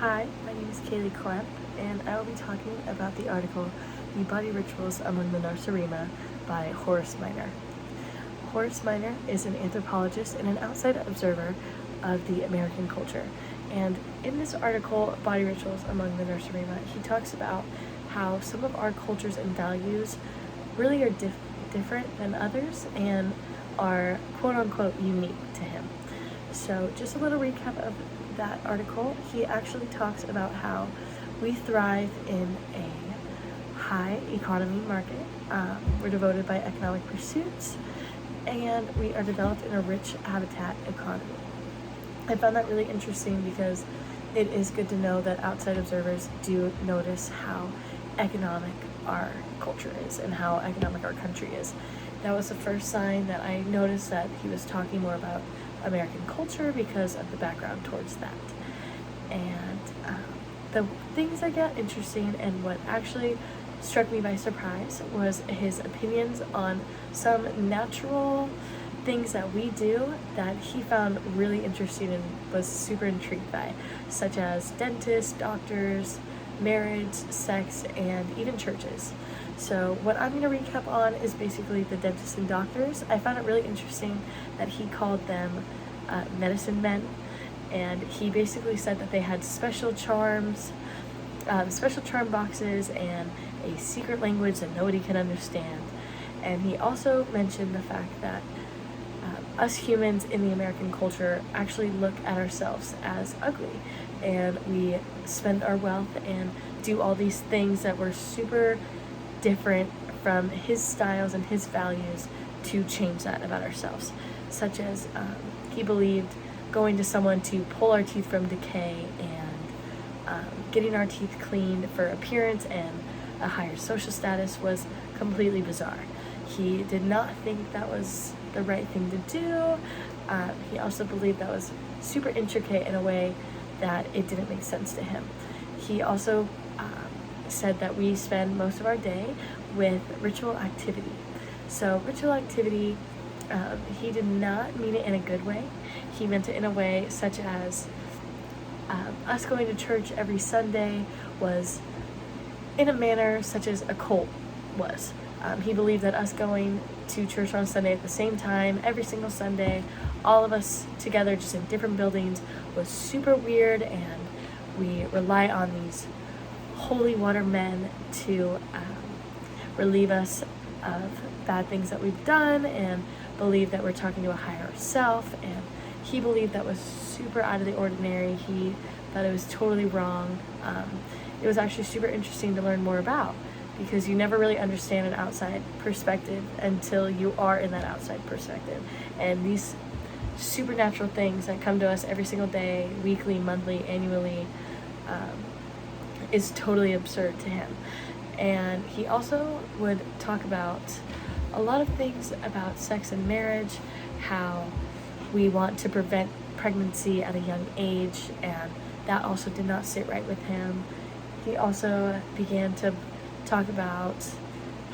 Hi, my name is Kayli Klemp, and I will be talking about the article The Body Rituals Among the Narsarima by Horace Minor. Horace Minor is an anthropologist and an outside observer of the American culture. And in this article, Body Rituals Among the Narsarima, he talks about how some of our cultures and values really are different than others and are quote-unquote unique to him. So just a little recap of that article. He actually talks about how we thrive in a high economy market. We're devoted by economic pursuits, and we are developed in a rich habitat economy. I found that really interesting because it is good to know that outside observers do notice how economic our culture is and how economic our country is. That was the first sign that I noticed that he was talking more about American culture because of the background towards that. And the things that got interesting and what actually struck me by surprise was his opinions on some natural things that we do that he found really interesting and was super intrigued by, such as dentists, doctors, marriage, sex, and even churches. So what I'm going to recap on is basically the dentists and doctors. I found it really interesting that he called them medicine men, and he basically said that they had special charm boxes and a secret language that nobody can understand. And he also mentioned the fact that us humans in the American culture actually look at ourselves as ugly, and we spend our wealth and do all these things that were super different from his styles and his values to change that about ourselves, such as he believed going to someone to pull our teeth from decay and getting our teeth cleaned for appearance and a higher social status was completely bizarre. He did not think that was the right thing to do. He also believed that was super intricate in a way that it didn't make sense to him. He also said that we spend most of our day with ritual activity. So ritual activity, he did not mean it in a good way. He meant it in a way such as us going to church every Sunday was in a manner such as a cult was. He believed that us going to church on Sunday at the same time, every single Sunday, all of us together just in different buildings, was super weird, and we rely on these holy water men to relieve us of bad things that we've done and believe that we're talking to a higher self. And he believed that was super out of the ordinary. He thought it was totally wrong. It was actually super interesting to learn more about, because you never really understand an outside perspective until you are in that outside perspective. And these supernatural things that come to us every single day, weekly, monthly, annually, is totally absurd to him. And he also would talk about a lot of things about sex and marriage, how we want to prevent pregnancy at a young age, and that also did not sit right with him. He also began to talk about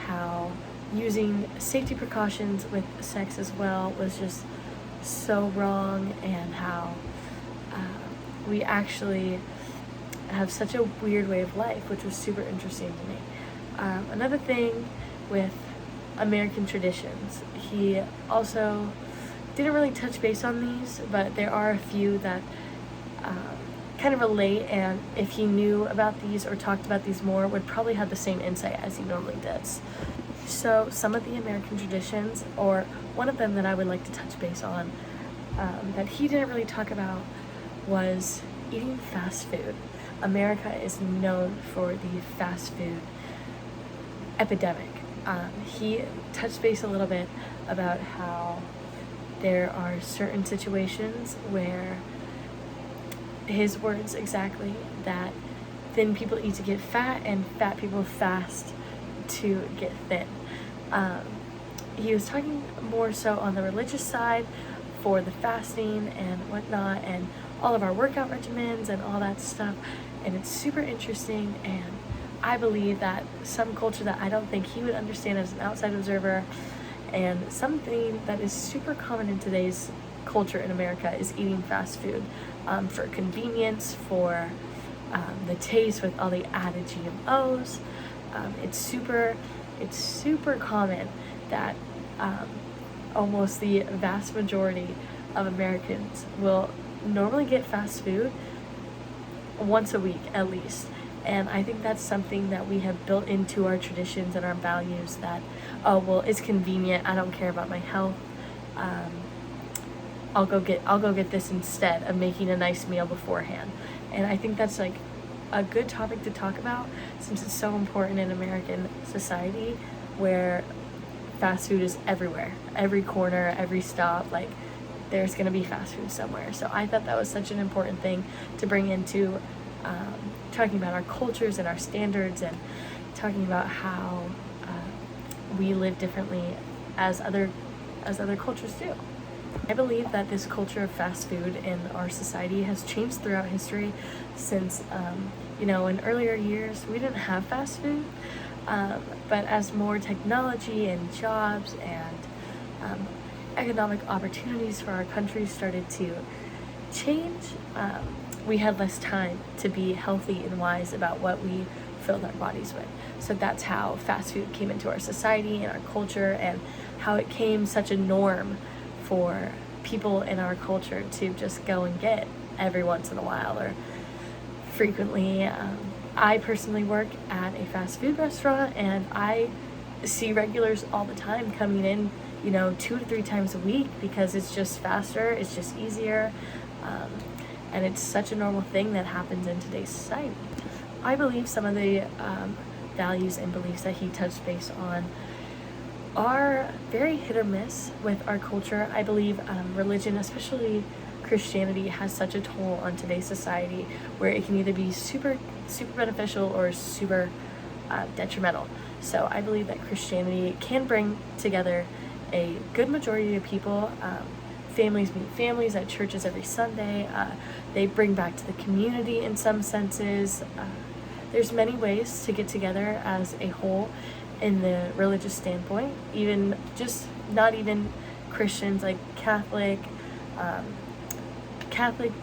how using safety precautions with sex as well was just so wrong, and how we actually have such a weird way of life, which was super interesting to me. Another thing with American traditions, he also didn't really touch base on these, but there are a few that kind of relate, and if he knew about these or talked about these more, would probably have the same insight as he normally does. So some of the American traditions, or one of them that I would like to touch base on, that he didn't really talk about, was eating fast food. America is known for the fast food epidemic. He touched base a little bit about how there are certain situations where, his words exactly, that thin people eat to get fat and fat people fast to get thin. He was talking more so on the religious side for the fasting and whatnot, and all of our workout regimens and all that stuff, and it's super interesting. And I believe that some culture that I don't think he would understand as an outside observer, and something that is super common in today's culture in America, is eating fast food for convenience, for the taste with all the added GMOs. It's super common that almost the vast majority of Americans will normally get fast food once a week at least. And I think that's something that we have built into our traditions and our values, that, oh, well, it's convenient, I don't care about my health, I'll go get this instead of making a nice meal beforehand. And I think that's like a good topic to talk about, since it's so important in American society, where fast food is everywhere, every corner, every stop, like there's gonna be fast food somewhere. So I thought that was such an important thing to bring into talking about our cultures and our standards, and talking about how we live differently as other cultures do. I believe that this culture of fast food in our society has changed throughout history, since in earlier years we didn't have fast food, but as more technology and jobs and economic opportunities for our country started to change, we had less time to be healthy and wise about what we filled our bodies with. So that's how fast food came into our society and our culture, and how it came such a norm for people in our culture to just go and get every once in a while or frequently. I personally work at a fast food restaurant, and I see regulars all the time coming in, 2 to 3 times a week, because it's just faster, it's just easier, and it's such a normal thing that happens in today's society. I believe some of the values and beliefs that he touched base on are very hit or miss with our culture. I believe religion, especially Christianity, has such a toll on today's society, where it can either be super beneficial or super detrimental. So I believe that Christianity can bring together a good majority of people. Families meet families at churches every Sunday. They bring back to the community in some senses. There's many ways to get together as a whole in the religious standpoint, even just not even Christians, like Catholic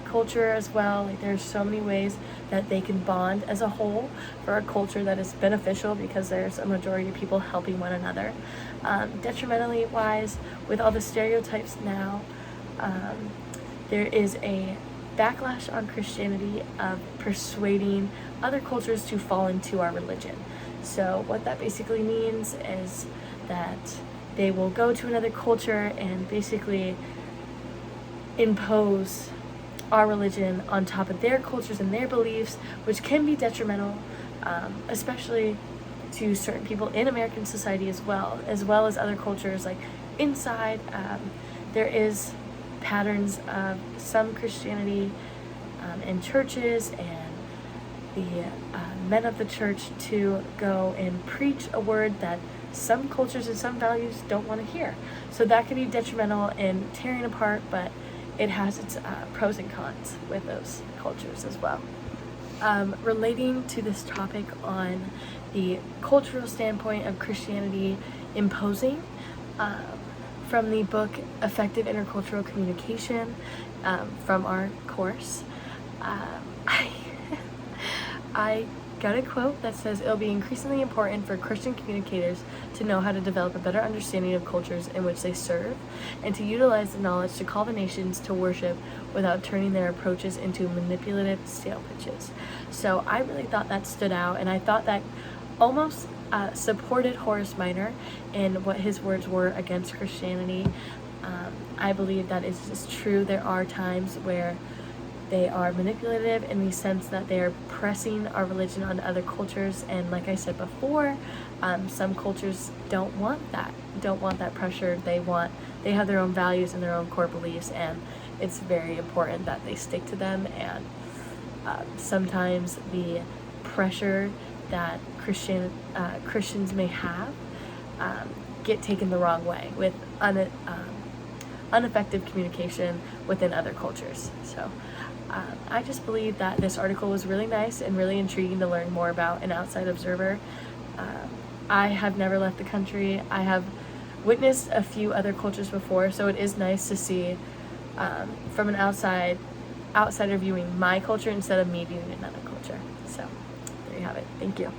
culture as well. Like there's so many ways that they can bond as a whole for a culture that is beneficial, because there's a majority of people helping one another. Detrimentally wise, with all the stereotypes now, there is a backlash on Christianity of persuading other cultures to fall into our religion. So what that basically means is that they will go to another culture and basically impose our religion on top of their cultures and their beliefs, which can be detrimental, especially to certain people in American society as well as other cultures. Like inside, there is patterns of some Christianity in churches, and the men of the church to go and preach a word that some cultures and some values don't want to hear. So that can be detrimental in tearing apart, but it has its pros and cons with those cultures as well. Relating to this topic on the cultural standpoint of Christianity imposing, from the book Effective Intercultural Communication, from our course, I got a quote that says, "It'll be increasingly important for Christian communicators to know how to develop a better understanding of cultures in which they serve, and to utilize the knowledge to call the nations to worship without turning their approaches into manipulative stale pitches." So I really thought that stood out, and I thought that almost supported Horace Minor in what his words were against Christianity. I believe that is just true. There are times where they are manipulative in the sense that they are pressing our religion on other cultures, and like I said before, some cultures don't want that pressure. They have their own values and their own core beliefs, and it's very important that they stick to them. And sometimes the pressure that Christians may have get taken the wrong way with ineffective communication within other cultures. So I just believe that this article was really nice and really intriguing to learn more about an outside observer. I have never left the country. I have witnessed a few other cultures before, so it is nice to see from an outside outsider viewing my culture instead of me viewing another culture. So there you have it. Thank you.